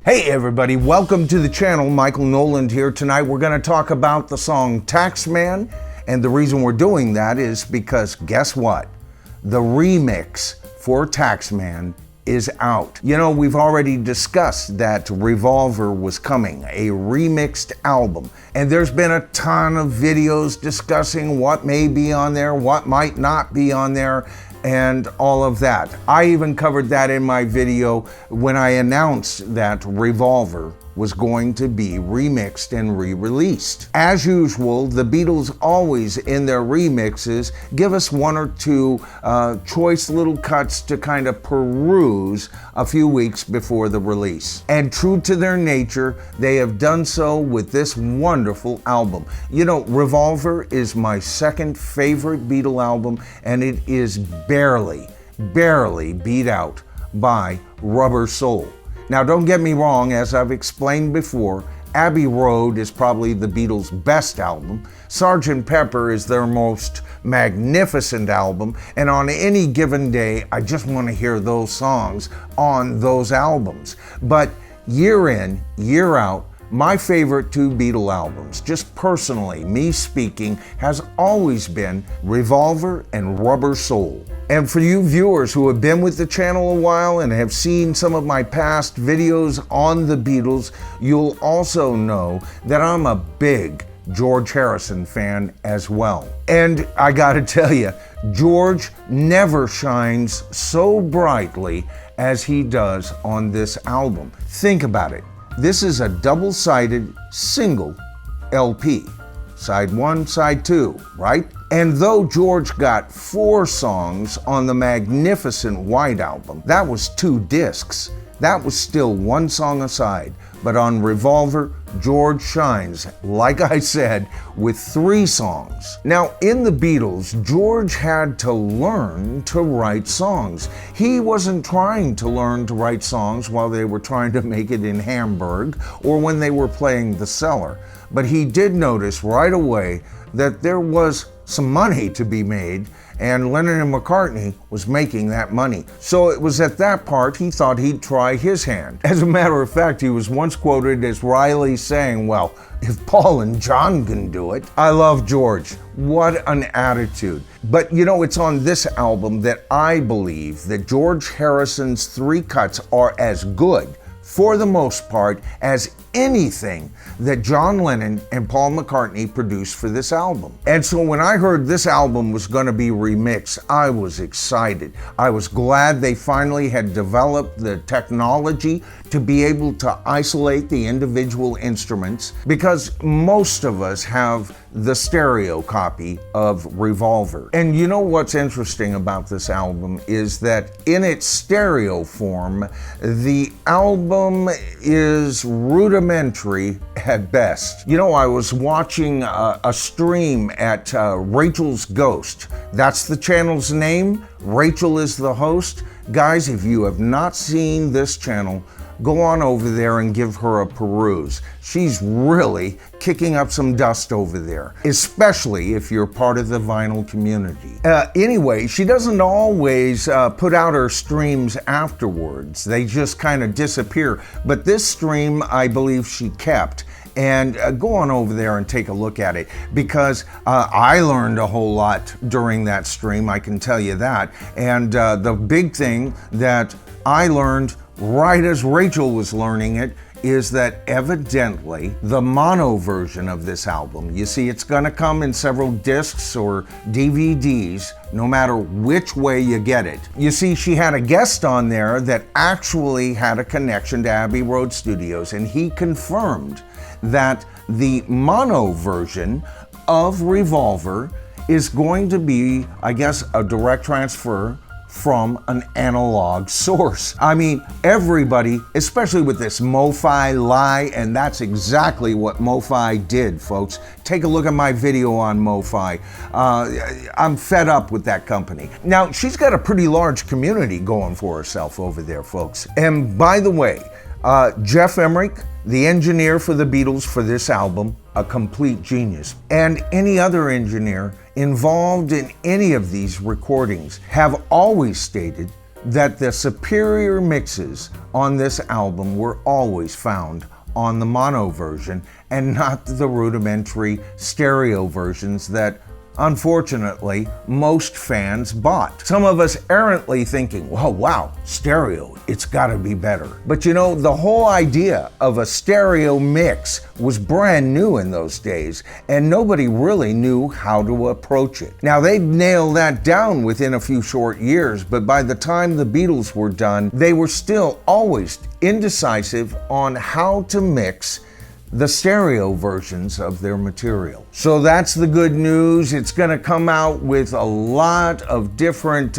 Hey everybody, welcome to the channel. Michael Noland here. Tonight we're going to talk about the song Taxman, and the reason we're doing that is because guess what? The remix for Taxman is out. You know, we've already discussed that Revolver was coming, a remixed album, and there's been a ton of videos discussing what may be on there, what might not be on there, and all of that. I even covered that in my video when I announced that Revolver was going to be remixed and re-released. As usual, the Beatles always in their remixes give us one or two choice little cuts to kind of peruse a few weeks before the release. And true to their nature, they have done so with this wonderful album. You know, Revolver is my second favorite Beatle album, and it is barely beat out by Rubber Soul. Now, don't get me wrong, as I've explained before, Abbey Road is probably the Beatles' best album. Sgt. Pepper is their most magnificent album, and on any given day, I just want to hear those songs on those albums. But year in, year out, my favorite two Beatle albums, just personally, me speaking, has always been Revolver and Rubber Soul. And for you viewers who have been with the channel a while and have seen some of my past videos on the Beatles, you'll also know that I'm a big George Harrison fan as well. And I gotta tell you, George never shines so brightly as he does on this album. Think about it. This is a double-sided single LP. Side 1, side 2, right? And though George got 4 songs on the magnificent White Album, that was 2 discs. That was still 1 song aside. But on Revolver, George shines, like I said, with 3 songs. Now, in the Beatles, George had to learn to write songs. He wasn't trying to learn to write songs while they were trying to make it in Hamburg or when they were playing the cellar. But he did notice right away that there was some money to be made, and Lennon and McCartney was making that money. So it was at that part he thought he'd try his hand. As a matter of fact, he was once quoted as Riley saying, well, if Paul and John can do it. I love George. What an attitude. But you know, it's on this album that I believe that George Harrison's 3 cuts are as good, for the most part, as anything that John Lennon and Paul McCartney produced for this album. And so when I heard this album was going to be remixed, I was excited. I was glad they finally had developed the technology to be able to isolate the individual instruments, because most of us have the stereo copy of Revolver. And you know what's interesting about this album is that in its stereo form, the album is rudimentary at best. You know, I was watching a stream at Rachel's Ghost. That's the channel's name. Rachel is the host. Guys, if you have not seen this channel, go on over there and give her a peruse. She's really kicking up some dust over there, especially if you're part of the vinyl community. Anyway, she doesn't always put out her streams afterwards. They just kind of disappear. But this stream, I believe she kept. And go on over there and take a look at it, because I learned a whole lot during that stream, I can tell you that. And the big thing that I learned right as Rachel was learning it is that evidently the mono version of this album, you see, it's going to come in several discs or DVDs, no matter which way you get it. You see, she had a guest on there that actually had a connection to Abbey Road Studios, and he confirmed that the mono version of Revolver is going to be, I guess, a direct transfer from an analog source. I mean, everybody, especially with this MoFi lie, and that's exactly what MoFi did, folks. Take a look at my video on MoFi. I'm fed up with that company. Now, she's got a pretty large community going for herself over there, folks. And by the way, Jeff Emmerich, the engineer for the Beatles for this album, a complete genius. And any other engineer involved in any of these recordings have always stated that the superior mixes on this album were always found on the mono version and not the rudimentary stereo versions that, unfortunately, most fans bought. Some of us errantly thinking, oh wow, stereo, it's gotta be better. But you know, the whole idea of a stereo mix was brand new in those days, and nobody really knew how to approach it. Now, they'd nailed that down within a few short years, but by the time the Beatles were done, they were still always indecisive on how to mix the stereo versions of their material. So that's the good news. It's going to come out with a lot of different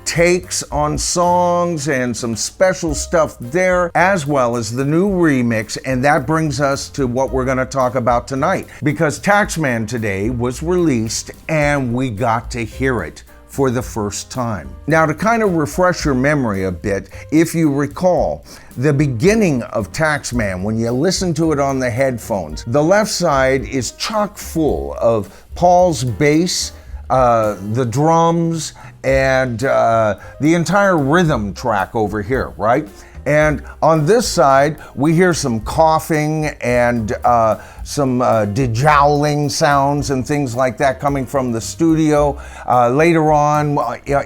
takes on songs and some special stuff there, as well as the new remix. And that brings us to what we're going to talk about tonight, because Taxman today was released and we got to hear it for the first time. Now, to kind of refresh your memory a bit, if you recall, the beginning of Taxman, when you listen to it on the headphones, the left side is chock full of Paul's bass, the drums, and the entire rhythm track over here, right? And on this side, we hear some coughing and some dejowling sounds and things like that coming from the studio. Later on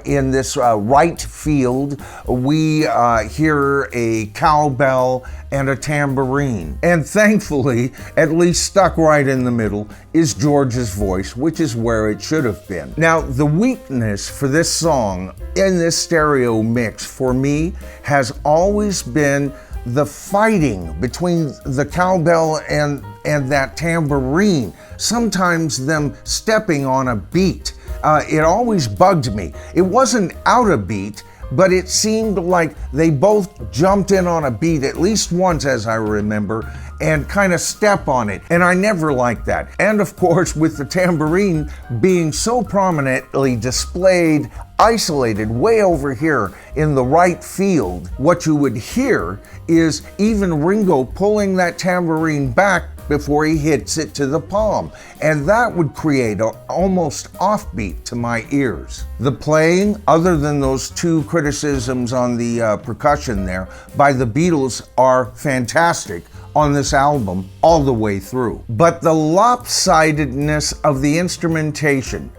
in this right field, we hear a cowbell and a tambourine. And thankfully, at least stuck right in the middle, is George's voice, which is where it should have been. Now, the weakness for this song in this stereo mix for me has always been the fighting between the cowbell and that tambourine, sometimes them stepping on a beat. It always bugged me. It wasn't out of beat, but it seemed like they both jumped in on a beat at least once, as I remember, and kind of step on it. And I never liked that. And of course, with the tambourine being so prominently displayed, isolated way over here in the right field, what you would hear is even Ringo pulling that tambourine back before he hits it to the palm. And that would create an almost offbeat to my ears. The playing, other than those two criticisms on the percussion there, by the Beatles are fantastic on this album all the way through. But the lopsidedness of the instrumentation,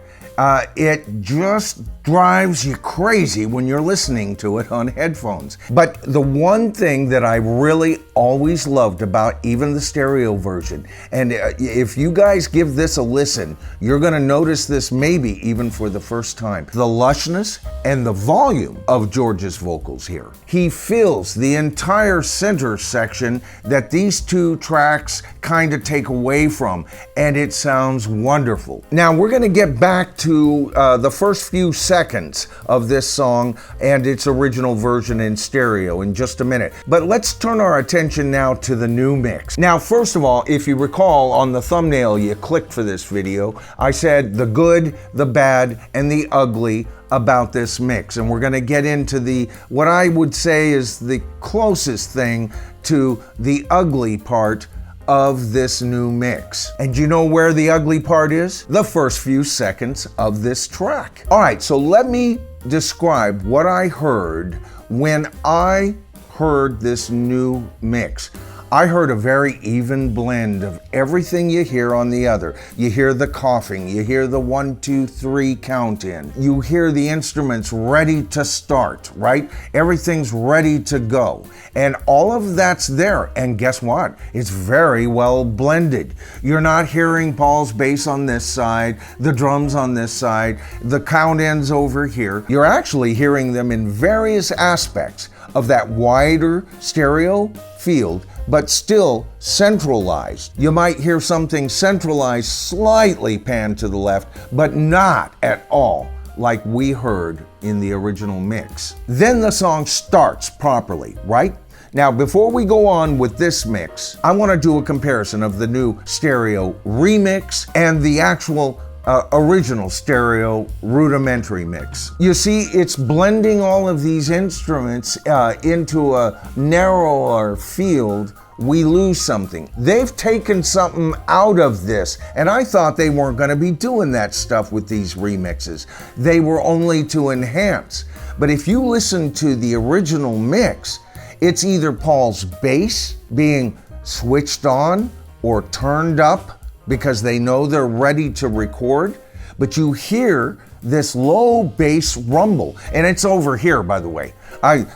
it just drives you crazy when you're listening to it on headphones. But the one thing that I really always loved about even the stereo version, and if you guys give this a listen, you're gonna notice this maybe even for the first time, the lushness and the volume of George's vocals here. He fills the entire center section that these two tracks kind of take away from, and it sounds wonderful. Now we're gonna get back to the first few seconds of this song and its original version in stereo in just a minute. But let's turn our attention now to the new mix. Now, first of all, if you recall on the thumbnail you clicked for this video, I said the good, the bad, and the ugly about this mix. And we're gonna get into what I would say is the closest thing to the ugly part of this new mix. And you know where the ugly part is? The first few seconds of this track. All right, so let me describe what I heard when I heard this new mix. I heard a very even blend of everything you hear on the other. You hear the coughing, you hear the 1, 2, 3 count in. You hear the instruments ready to start, right? Everything's ready to go. And all of that's there. And guess what? It's very well blended. You're not hearing Paul's bass on this side, the drums on this side, the count ins over here. You're actually hearing them in various aspects of that wider stereo field, but still centralized. You might hear something centralized slightly panned to the left, but not at all like we heard in the original mix. Then the song starts properly, right? Now, before we go on with this mix, I want to do a comparison of the new stereo remix and the actual original stereo rudimentary mix. You see, it's blending all of these instruments into a narrower field. We lose something. They've taken something out of this, and I thought they weren't going to be doing that stuff with these remixes. They were only to enhance. But if you listen to the original mix, it's either Paul's bass being switched on or turned up because they know they're ready to record, but you hear this low bass rumble, and it's over here, by the way.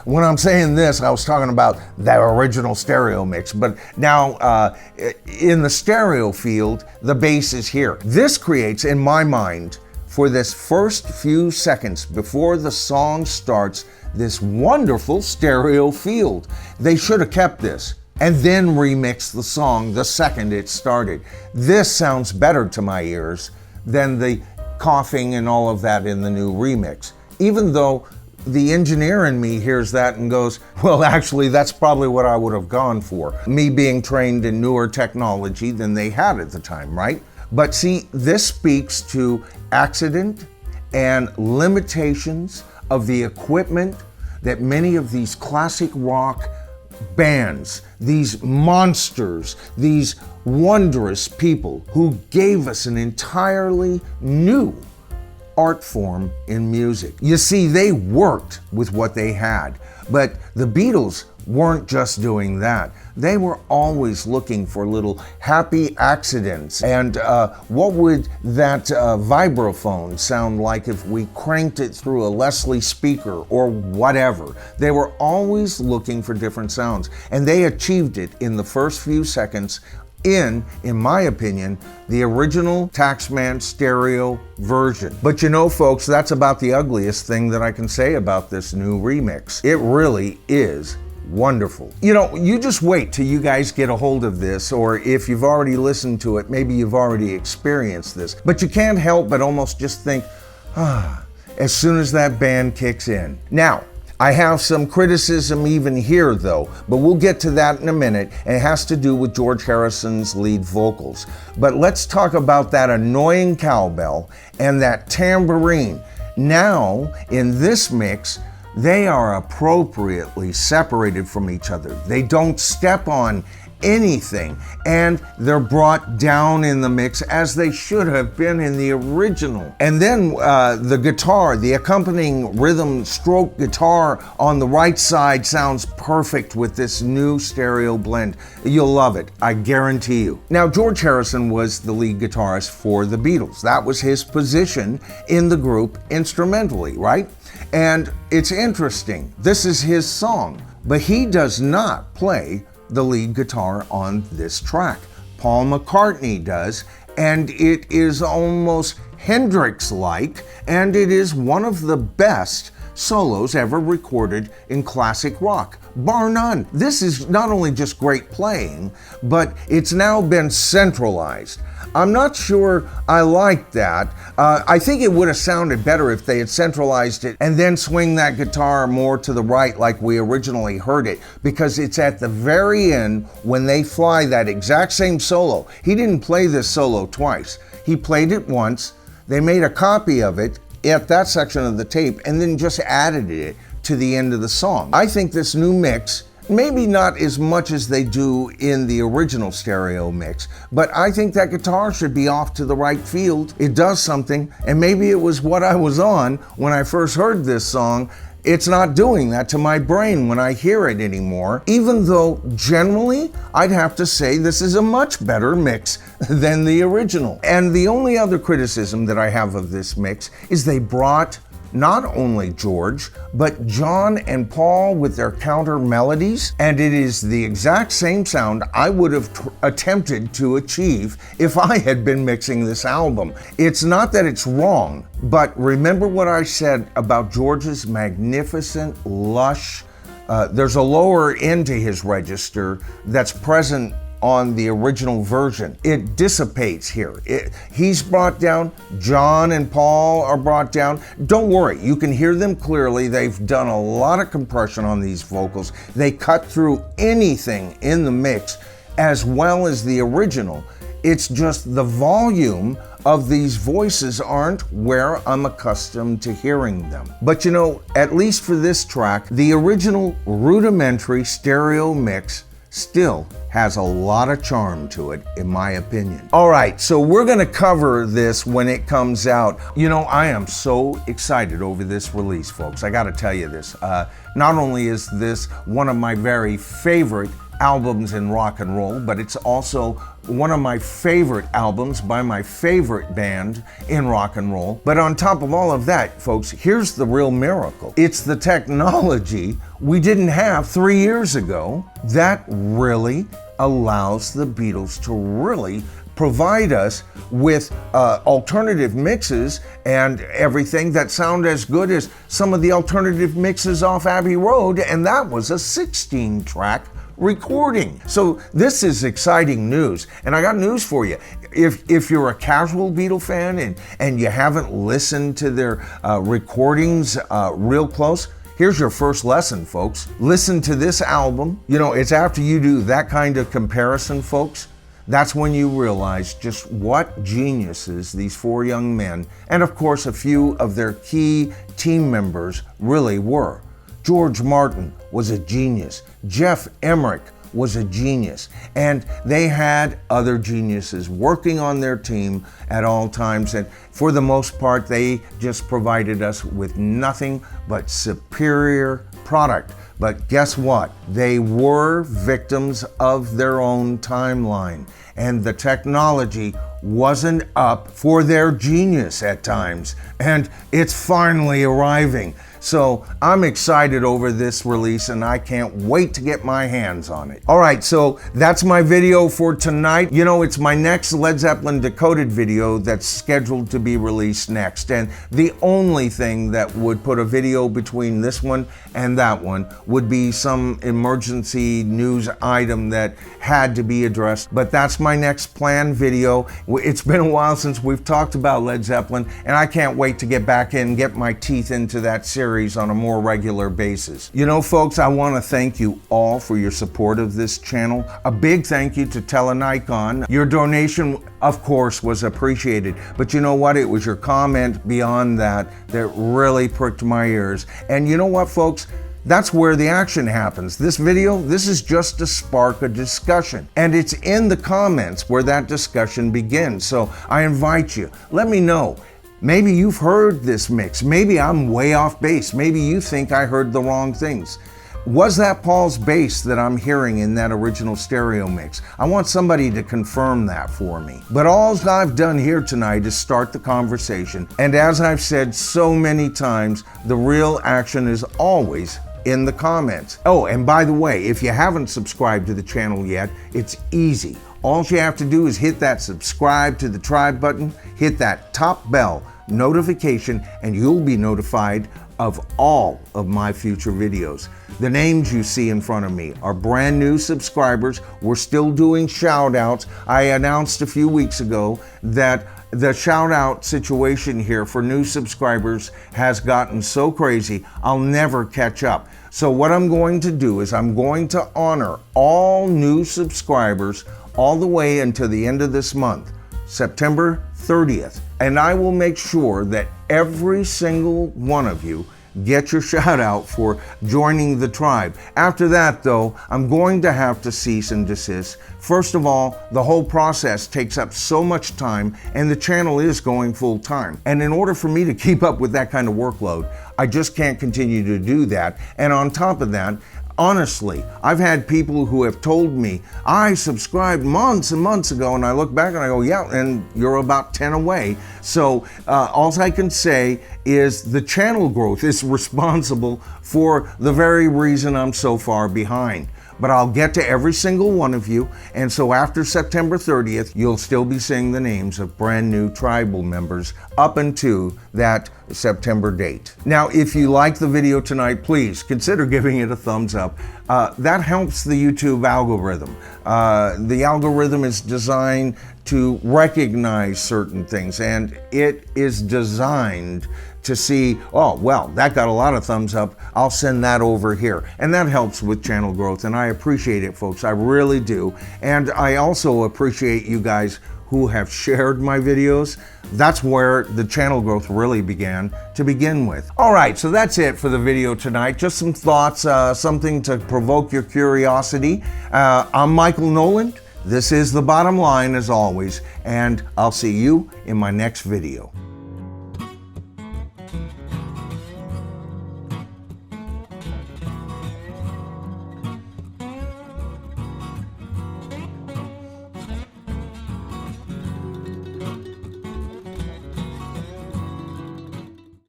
When I'm saying this, I was talking about the original stereo mix, but now in the stereo field, the bass is here. This creates, in my mind, for this first few seconds before the song starts, this wonderful stereo field. They should have kept this and then remixed the song the second it started. This sounds better to my ears than the coughing and all of that in the new remix, even though the engineer in me hears that and goes, well, actually, that's probably what I would have gone for, me being trained in newer technology than they had at the time, right? But see, this speaks to accident and limitations of the equipment that many of these classic rock bands, these monsters, these wondrous people who gave us an entirely new art form in music. You see, they worked with what they had, but the Beatles weren't just doing that. They were always looking for little happy accidents. And what would that vibraphone sound like if we cranked it through a Leslie speaker or whatever? They were always looking for different sounds, and they achieved it in the first few seconds in my opinion, the original Taxman stereo version. But you know, folks, that's about the ugliest thing that I can say about this new remix. It really is wonderful. You know, you just wait till you guys get a hold of this, or if you've already listened to it, maybe you've already experienced this. But you can't help but almost just think, as soon as that band kicks in. Now, I have some criticism even here though, but we'll get to that in a minute, and it has to do with George Harrison's lead vocals. But let's talk about that annoying cowbell and that tambourine. Now, in this mix, they are appropriately separated from each other. They don't step on anything, and they're brought down in the mix as they should have been in the original. And then the guitar, the accompanying rhythm stroke guitar on the right side sounds perfect with this new stereo blend. You'll love it, I guarantee you. Now, George Harrison was the lead guitarist for the Beatles. That was his position in the group instrumentally, right? And it's interesting, this is his song, but he does not play the lead guitar on this track. Paul McCartney does, and it is almost Hendrix-like, and it is one of the best solos ever recorded in classic rock, bar none. This is not only just great playing, but it's now been centralized. I'm not sure I like that. I think it would have sounded better if they had centralized it and then swing that guitar more to the right like we originally heard it, because it's at the very end when they fly that exact same solo. He didn't play this solo twice. He played it once, they made a copy of it at that section of the tape and then just added it to the end of the song. I think this new mix, maybe not as much as they do in the original stereo mix, but I think that guitar should be off to the right field. It does something, and maybe it was what I was on when I first heard this song. It's not doing that to my brain when I hear it anymore, even though generally I'd have to say this is a much better mix than the original. And the only other criticism that I have of this mix is they brought not only George, but John and Paul with their counter melodies, and it is the exact same sound I would have attempted to achieve if I had been mixing this album. It's not that it's wrong, but remember what I said about George's magnificent, lush, there's a lower end to his register that's present on the original version. It dissipates here. He's brought down, John and Paul are brought down. Don't worry, you can hear them clearly. They've done a lot of compression on these vocals. They cut through anything in the mix as well as the original. It's just the volume of these voices aren't where I'm accustomed to hearing them. But you know, at least for this track, the original rudimentary stereo mix still has a lot of charm to it, in my opinion. All right, so we're gonna cover this when it comes out. You know, I am so excited over this release, folks. I gotta tell you this. Not only is this one of my very favorite albums in rock and roll, but it's also one of my favorite albums by my favorite band in rock and roll. But on top of all of that, folks, here's the real miracle. It's the technology we didn't have 3 years ago that really allows the Beatles to really provide us with alternative mixes and everything that sound as good as some of the alternative mixes off Abbey Road, and that was a 16-track recording. So this is exciting news, and I got news for you. If you're a casual Beatle fan and you haven't listened to their recordings real close, here's your first lesson, folks. Listen to this album. You know, it's after you do that kind of comparison, folks, that's when you realize just what geniuses these four young men, and of course a few of their key team members, really were. George Martin was a genius. Jeff Emmerich was a genius. And they had other geniuses working on their team at all times. And for the most part, they just provided us with nothing but superior product. But guess what? They were victims of their own timeline. And the technology wasn't up for their genius at times. And it's finally arriving. So I'm excited over this release and I can't wait to get my hands on it. All right, so that's my video for tonight. You know, it's my next Led Zeppelin Decoded video that's scheduled to be released next. And the only thing that would put a video between this one and that one would be some emergency news item that had to be addressed. But that's my next planned video. It's been a while since we've talked about Led Zeppelin, and I can't wait to get back in and get my teeth into that series on a more regular basis. You know, folks, I want to thank you all for your support of this channel. A big thank you to Telenikon. Your donation, of course, was appreciated, but you know what? It was your comment beyond that that really pricked my ears. And you know what, folks? That's where the action happens. This video, this is just to spark a discussion. And it's in the comments where that discussion begins. So I invite you, let me know. Maybe you've heard this mix. Maybe I'm way off base. Maybe you think I heard the wrong things. Was that Paul's bass that I'm hearing in that original stereo mix? I want somebody to confirm that for me. But all I've done here tonight is start the conversation. And as I've said so many times, the real action is always in the comments. Oh, and by the way, if you haven't subscribed to the channel yet, it's easy. All you have to do is hit that subscribe to the tribe button, hit that top bell notification, and you'll be notified of all of my future videos. The names you see in front of me are brand new subscribers. We're still doing shout outs. I announced a few weeks ago that the shout out situation here for new subscribers has gotten so crazy, I'll never catch up. So what I'm going to do is I'm going to honor all new subscribers all the way until the end of this month, September 30th. And I will make sure that every single one of you get your shout out for joining the tribe. After that, though, I'm going to have to cease and desist. First of all, the whole process takes up so much time, and the channel is going full time. And in order for me to keep up with that kind of workload, I just can't continue to do that. And on top of that, honestly, I've had people who have told me, I subscribed months and months ago, and I look back and I go, yeah, and you're about 10 away. So all I can say is the channel growth is responsible for the very reason I'm so far behind. But I'll get to every single one of you, and so after September 30th, you'll still be seeing the names of brand new tribal members up until that September date. Now, if you like the video tonight, please consider giving it a thumbs up. That helps the YouTube algorithm. The algorithm is designed to recognize certain things, and it is designed to see, oh, well, that got a lot of thumbs up, I'll send that over here. And that helps with channel growth, and I appreciate it, folks, I really do. And I also appreciate you guys who have shared my videos. That's where the channel growth really began to begin with. All right, so that's it for the video tonight. Just some thoughts, something to provoke your curiosity. I'm Michael Noland. This is The Bottom Line, as always, and I'll see you in my next video.